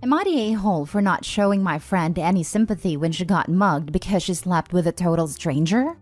Am I the a-hole for not showing my friend any sympathy when she got mugged because she slept with a total stranger?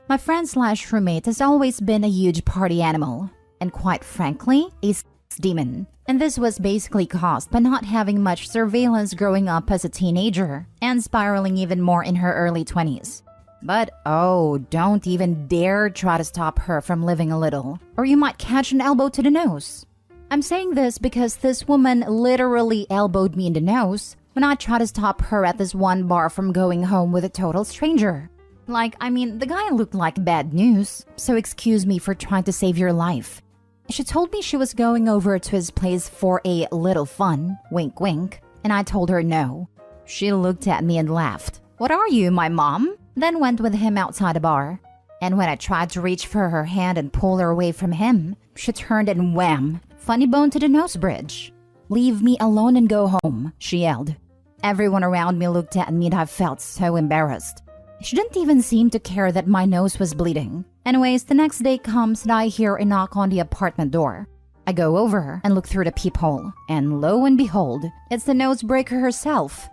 My friend/roommate has always been a huge party animal, and quite frankly, a demon. And this was basically caused by not having much surveillance growing up as a teenager and spiraling even more in her early 20s. But oh, don't even dare try to stop her from living a little, or you might catch an elbow to the nose. I'm saying this because this woman literally elbowed me in the nose when I tried to stop her at this one bar from going home with a total stranger. The guy looked like bad news, so excuse me for trying to save your life. She told me she was going over to his place for a little fun, wink wink, and I told her no. She looked at me and laughed. What are you, my mom? Then went with him outside a bar. And when I tried to reach for her hand and pull her away from him, she turned and wham, funny bone to the nose bridge. Leave me alone and go home, she yelled. Everyone around me looked at me and I felt so embarrassed. She didn't even seem to care that my nose was bleeding. Anyways, the next day comes and I hear a knock on the apartment door. I go over and look through the peephole, and lo and behold, it's the nosebreaker herself.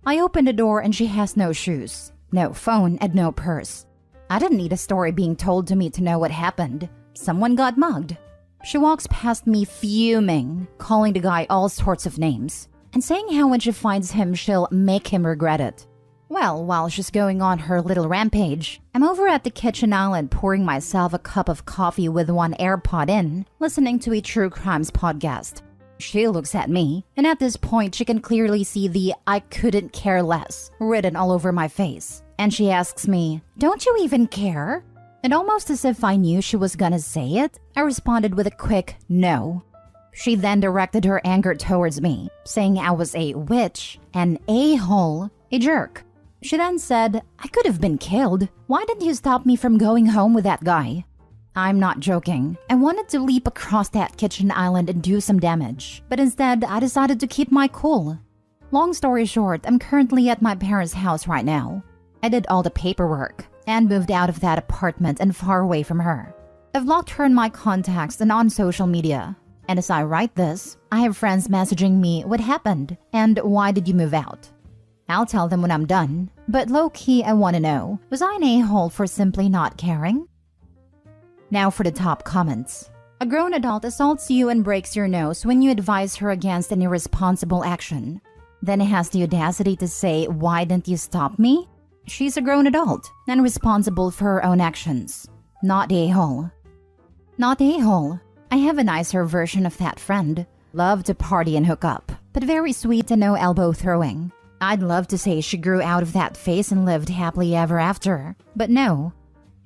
I open the door and she has no shoes, no phone, and no purse. I didn't need a story being told to me to know what happened. Someone got mugged. She walks past me fuming, calling the guy all sorts of names, and saying how when she finds him, she'll make him regret it. Well, while she's going on her little rampage, I'm over at the kitchen island pouring myself a cup of coffee with one AirPod in, listening to a true crimes podcast. She looks at me, and at this point she can clearly see the "I couldn't care less" written all over my face. And she asks me, "Don't you even care?" And almost as if I knew she was gonna say it, I responded with a quick no. She then directed her anger towards me, saying I was a witch, an a-hole, a jerk. She then said, "I could have been killed. Why didn't you stop me from going home with that guy?" I'm not joking. I wanted to leap across that kitchen island and do some damage, but instead I decided to keep my cool. Long story short, I'm currently at my parents' house right now. I did all the paperwork and moved out of that apartment and far away from her. I've blocked her in my contacts and on social media. And as I write this, I have friends messaging me what happened and why did you move out. I'll tell them when I'm done, but low-key I want to know, was I an a-hole for simply not caring? Now for the top comments. A grown adult assaults you and breaks your nose when you advise her against an irresponsible action. Then has the audacity to say, "Why didn't you stop me?" She's a grown adult and responsible for her own actions. Not a-hole. Not a-hole. I have a nicer version of that friend. Love to party and hook up, but very sweet and no elbow throwing. I'd love to say she grew out of that phase and lived happily ever after, but no.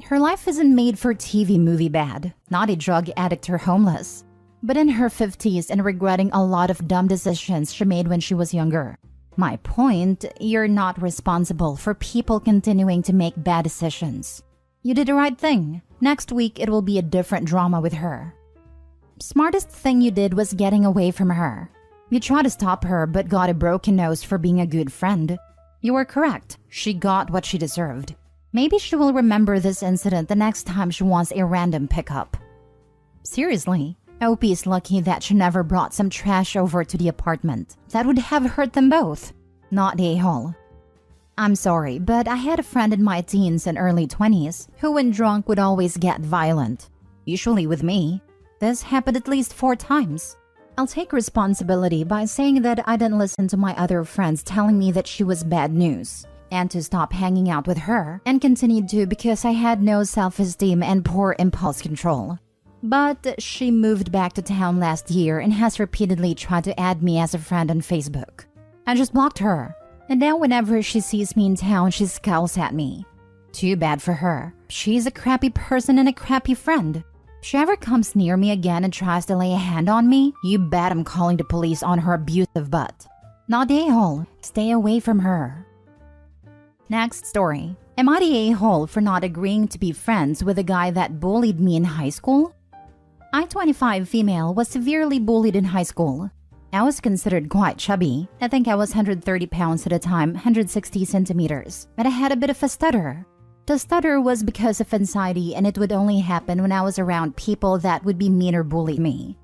Her life isn't made for TV movie bad, not a drug addict or homeless, but in her 50s and regretting a lot of dumb decisions she made when she was younger. My point, you're not responsible for people continuing to make bad decisions. You did the right thing. Next week it will be a different drama with her. Smartest thing you did was getting away from her. You tried to stop her but got a broken nose for being a good friend. You were correct. She got what she deserved. Maybe she will remember this incident the next time she wants a random pickup. Seriously, Opie is lucky that she never brought some trash over to the apartment. That would have hurt them both. Not a-hole. I'm sorry, but I had a friend in my teens and early 20s who when drunk would always get violent. Usually with me. This happened at least 4 times. I'll take responsibility by saying that I didn't listen to my other friends telling me that she was bad news, and to stop hanging out with her, and continued to because I had no self-esteem and poor impulse control. But she moved back to town last year and has repeatedly tried to add me as a friend on Facebook. I just blocked her, and now whenever she sees me in town, she scowls at me. Too bad for her. She's a crappy person and a crappy friend. If she ever comes near me again and tries to lay a hand on me, you bet I'm calling the police on her abusive butt. Not a-hole. Stay away from her. Next story. Am I the a-hole for not agreeing to be friends with a guy that bullied me in high school? I, 25 female, was severely bullied in high school. I was considered quite chubby. I think I was 130 pounds at the time, 160 centimeters, but I had a bit of a stutter. The stutter was because of anxiety and it would only happen when I was around people that would be mean or bully me.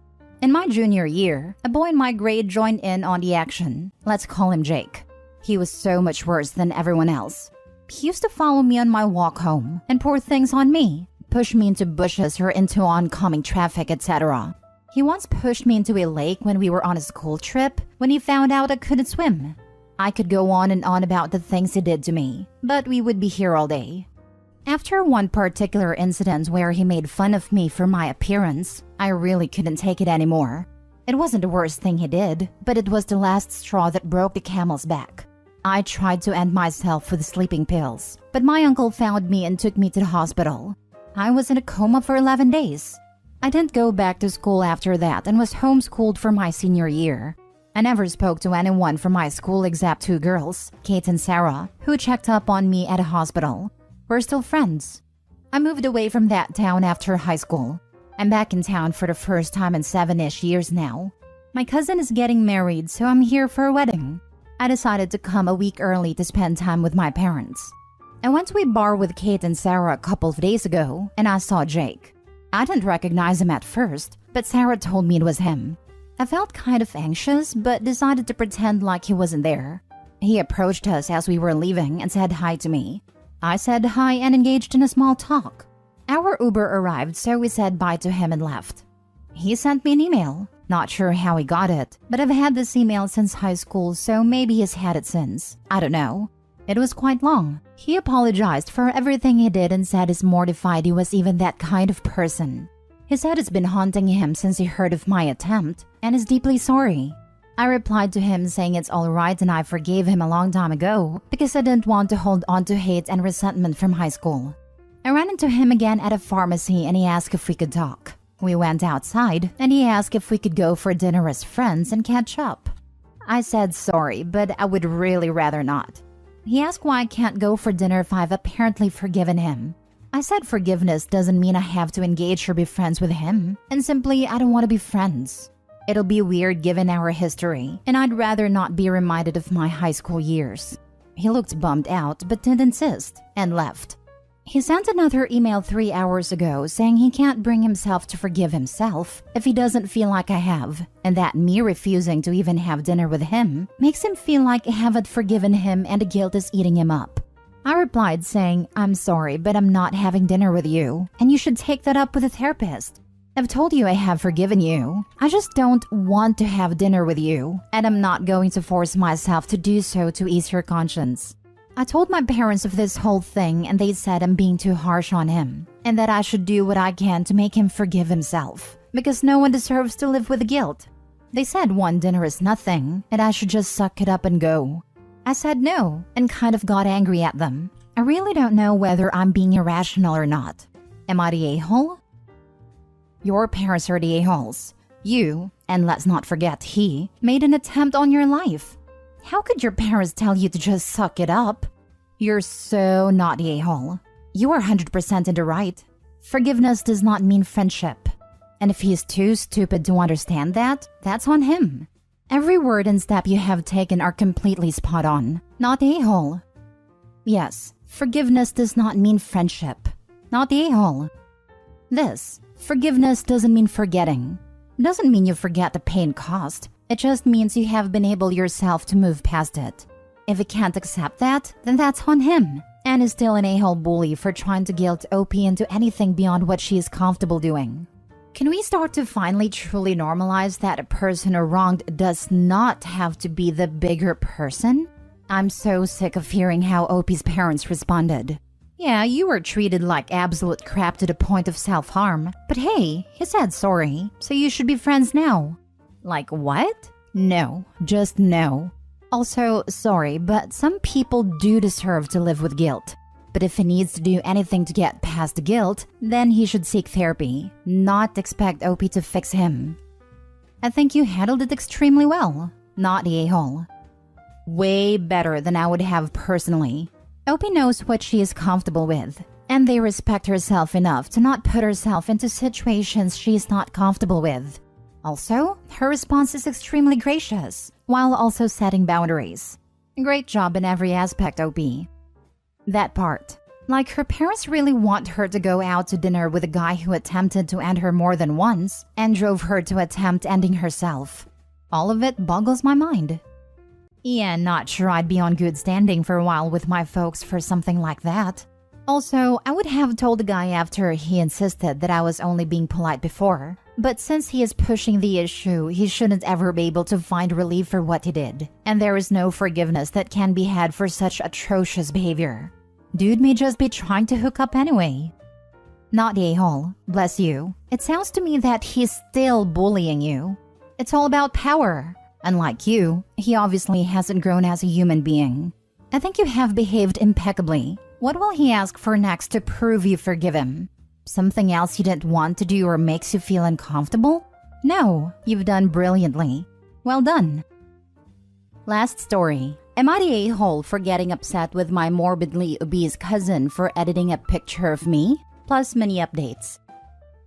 In my junior year, a boy in my grade joined in on the action. Let's call him Jake. He was so much worse than everyone else. He used to follow me on my walk home and pour things on me, push me into bushes or into oncoming traffic, etc. He once pushed me into a lake when we were on a school trip when he found out I couldn't swim. I could go on and on about the things he did to me, but we would be here all day. After one particular incident where he made fun of me for my appearance, I really couldn't take it anymore. It wasn't the worst thing he did, but it was the last straw that broke the camel's back. I tried to end myself with sleeping pills, but my uncle found me and took me to the hospital. I was in a coma for 11 days. I didn't go back to school after that and was homeschooled for my senior year. I never spoke to anyone from my school except 2 girls, Kate and Sarah, who checked up on me at a hospital. We're still friends. I moved away from that town after high school. I'm back in town for the first time in 7-ish years now. My cousin is getting married, so I'm here for a wedding. I decided to come a week early to spend time with my parents. I went to a bar with Kate and Sarah a couple of days ago, and I saw Jake. I didn't recognize him at first, but Sarah told me it was him. I felt kind of anxious, but decided to pretend like he wasn't there. He approached us as we were leaving and said hi to me. I said hi and engaged in a small talk. Our Uber arrived, so we said bye to him and left. He sent me an email. Not sure how he got it, but I've had this email since high school, so maybe he's had it since. I don't know. It was quite long. He apologized for everything he did and said he's mortified he was even that kind of person. He said it's been haunting him since he heard of my attempt and is deeply sorry. I replied to him saying it's alright and I forgave him a long time ago because I didn't want to hold on to hate and resentment from high school. I ran into him again at a pharmacy and he asked if we could talk. We went outside and he asked if we could go for dinner as friends and catch up. I said sorry, but I would really rather not. He asked why I can't go for dinner if I've apparently forgiven him. I said forgiveness doesn't mean I have to engage or be friends with him, and simply I don't want to be friends. It'll be weird given our history, and I'd rather not be reminded of my high school years. He looked bummed out but didn't insist, and left. He sent another email 3 hours ago saying he can't bring himself to forgive himself if he doesn't feel like I have, and that me refusing to even have dinner with him makes him feel like I haven't forgiven him and the guilt is eating him up. I replied saying, I'm sorry, but I'm not having dinner with you, and you should take that up with a therapist. I've told you I have forgiven you. I just don't want to have dinner with you, and I'm not going to force myself to do so to ease your conscience. I told my parents of this whole thing and they said I'm being too harsh on him, and that I should do what I can to make him forgive himself, because no one deserves to live with the guilt. They said one dinner is nothing, and I should just suck it up and go. I said no, and kind of got angry at them. I really don't know whether I'm being irrational or not. Am I the a-hole? Your parents are the a-holes. You, and let's not forget he, made an attempt on your life. How could your parents tell you to just suck it up? You're so not the a-hole. You are 100% in the right. Forgiveness does not mean friendship. And if he's too stupid to understand that, that's on him. Every word and step you have taken are completely spot on. Not the a-hole. Yes, forgiveness does not mean friendship. Not the a-hole. This, forgiveness doesn't mean forgetting. It doesn't mean you forget the pain caused. It just means you have been able yourself to move past it. If he can't accept that, then that's on him. And is still an a-hole bully for trying to guilt OP into anything beyond what she is comfortable doing. Can we start to finally truly normalize that a person wronged does not have to be the bigger person? I'm so sick of hearing how OP's parents responded. Yeah, you were treated like absolute crap to the point of self-harm, but hey, he said sorry, so you should be friends now. Like what? No, just no. Also, sorry, but some people do deserve to live with guilt. But if he needs to do anything to get past the guilt, then he should seek therapy, not expect OP to fix him. I think you handled it extremely well, not the a-hole. Way better than I would have personally. OP knows what she is comfortable with, and they respect herself enough to not put herself into situations she is not comfortable with. Also, her response is extremely gracious, while also setting boundaries. Great job in every aspect, OP. That part. Like her parents really want her to go out to dinner with a guy who attempted to end her more than once and drove her to attempt ending herself. All of it boggles my mind. Yeah, not sure I'd be on good standing for a while with my folks for something like that. Also, I would have told the guy after he insisted that I was only being polite before. But since he is pushing the issue, he shouldn't ever be able to find relief for what he did. And there is no forgiveness that can be had for such atrocious behavior. Dude may just be trying to hook up anyway. Not a-hole, bless you. It sounds to me that he's still bullying you. It's all about power. Unlike you, he obviously hasn't grown as a human being. I think you have behaved impeccably. What will he ask for next to prove you forgive him? Something else you didn't want to do or makes you feel uncomfortable? No, you've done brilliantly. Well done. Last story. Am I the a-hole for getting upset with my morbidly obese cousin for editing a picture of me? Plus mini updates.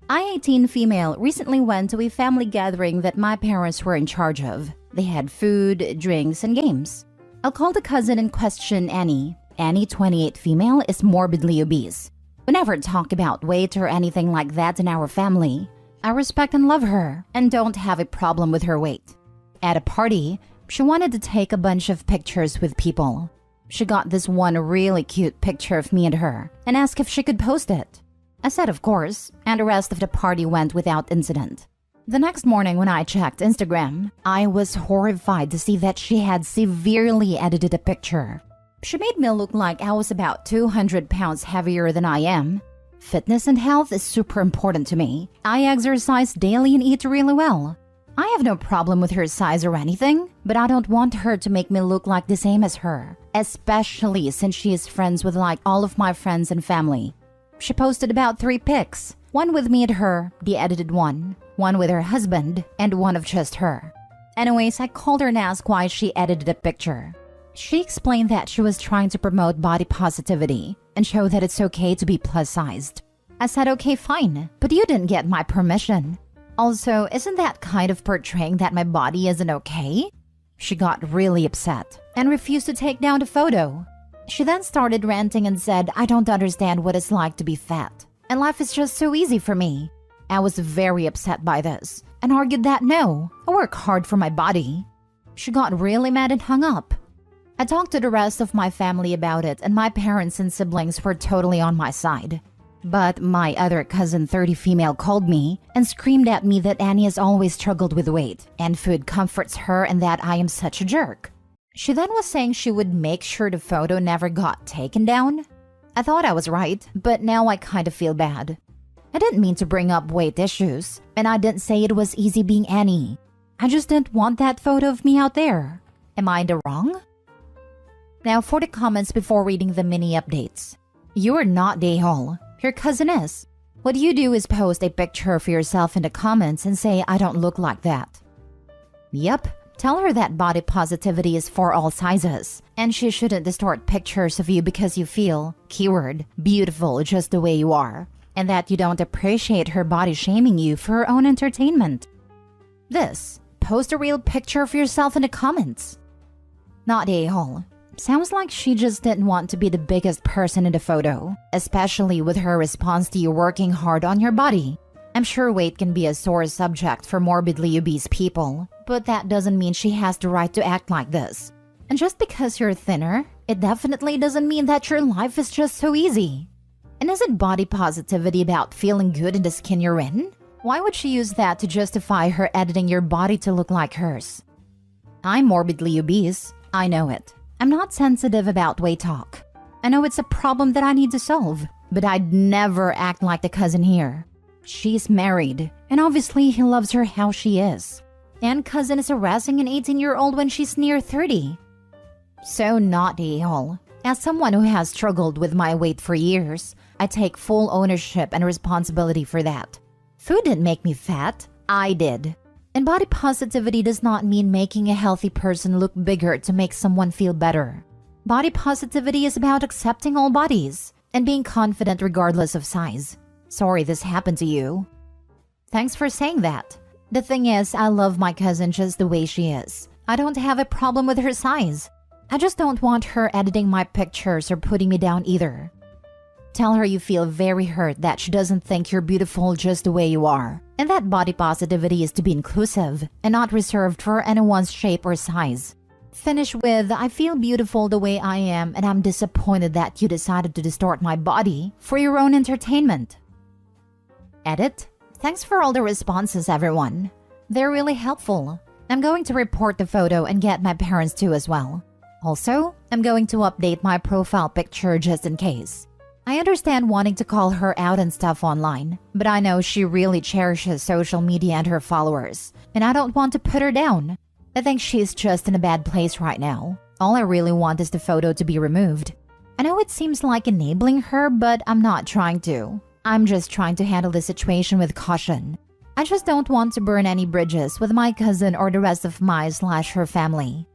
I, 18 female, recently went to a family gathering that my parents were in charge of. They had food, drinks, and games. I'll call the cousin in question Annie. Annie, 28 female, is morbidly obese. We never talk about weight or anything like that in our family. I respect and love her and don't have a problem with her weight. At a party, she wanted to take a bunch of pictures with people. She got this one really cute picture of me and her and asked if she could post it. I said of course, and the rest of the party went without incident. The next morning when I checked Instagram, I was horrified to see that she had severely edited a picture. She made me look like I was about 200 pounds heavier than I am. Fitness and health is super important to me. I exercise daily and eat really well. I have no problem with her size or anything, but I don't want her to make me look like the same as her, especially since she is friends with like all of my friends and family. She posted about 3 pics, one with me and her, the edited one with her husband, and one of just her. Anyways, I called her and asked why she edited a picture. She explained that she was trying to promote body positivity and show that it's okay to be plus-sized. I said okay, fine, but you didn't get my permission. Also, isn't that kind of portraying that my body isn't okay? She got really upset and refused to take down the photo. She then started ranting and said, I don't understand what it's like to be fat, and life is just so easy for me. I was very upset by this and argued that no, I work hard for my body. She got really mad and hung up. I talked to the rest of my family about it and my parents and siblings were totally on my side. But my other cousin, 30 female, called me and screamed at me that Annie has always struggled with weight and food comforts her and that I am such a jerk. She then was saying she would make sure the photo never got taken down. I thought I was right, but now I kind of feel bad. I didn't mean to bring up weight issues, and I didn't say it was easy being Annie. I just didn't want that photo of me out there. Am I in the wrong? Now for the comments before reading the mini updates. You are not the a-hole. Your cousin is. What you do is post a picture of yourself in the comments and say, I don't look like that. Yep, tell her that body positivity is for all sizes, and she shouldn't distort pictures of you because you feel, keyword, beautiful just the way you are, and that you don't appreciate her body shaming you for her own entertainment. This, post a real picture of yourself in the comments. Not a-hole. Sounds like she just didn't want to be the biggest person in the photo, especially with her response to you working hard on your body. I'm sure weight can be a sore subject for morbidly obese people, but that doesn't mean she has the right to act like this. And just because you're thinner, it definitely doesn't mean that your life is just so easy. And isn't body positivity about feeling good in the skin you're in? Why would she use that to justify her editing your body to look like hers? I'm morbidly obese. I know it. I'm not sensitive about weight talk. I know it's a problem that I need to solve, but I'd never act like the cousin here. She's married, and obviously he loves her how she is. And cousin is harassing an 18-year-old when she's near 30. So not the a-hole. As someone who has struggled with my weight for years, I take full ownership and responsibility for that. Food didn't make me fat, I did. And body positivity does not mean making a healthy person look bigger to make someone feel better. Body positivity is about accepting all bodies and being confident regardless of size. Sorry this happened to you. Thanks for saying that. The thing is, I love my cousin just the way she is. I don't have a problem with her size. I just don't want her editing my pictures or putting me down either. Tell her you feel very hurt that she doesn't think you're beautiful just the way you are, and that body positivity is to be inclusive and not reserved for anyone's shape or size. Finish with, I feel beautiful the way I am and I'm disappointed that you decided to distort my body for your own entertainment. Edit. Thanks for all the responses, everyone. They're really helpful. I'm going to report the photo and get my parents to as well. Also, I'm going to update my profile picture just in case. I understand wanting to call her out and stuff online, but I know she really cherishes social media and her followers, and I don't want to put her down. I think she's just in a bad place right now. All I really want is the photo to be removed. I know it seems like enabling her, but I'm not trying to. I'm just trying to handle the situation with caution. I just don't want to burn any bridges with my cousin or the rest of my/her family.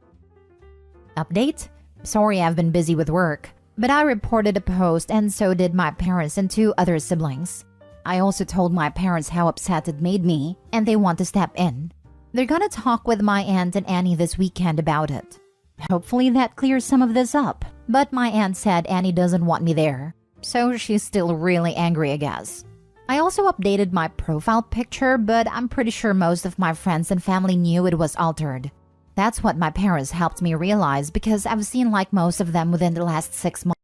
Update? Sorry I've been busy with work, but I reported a post and so did my parents and 2 other siblings. I also told my parents how upset it made me and they want to step in. They're gonna talk with my aunt and Annie this weekend about it. Hopefully that clears some of this up, but my aunt said Annie doesn't want me there, so she's still really angry, I guess. I also updated my profile picture, but I'm pretty sure most of my friends and family knew it was altered. That's what my parents helped me realize because I've seen like most of them within the last 6 months.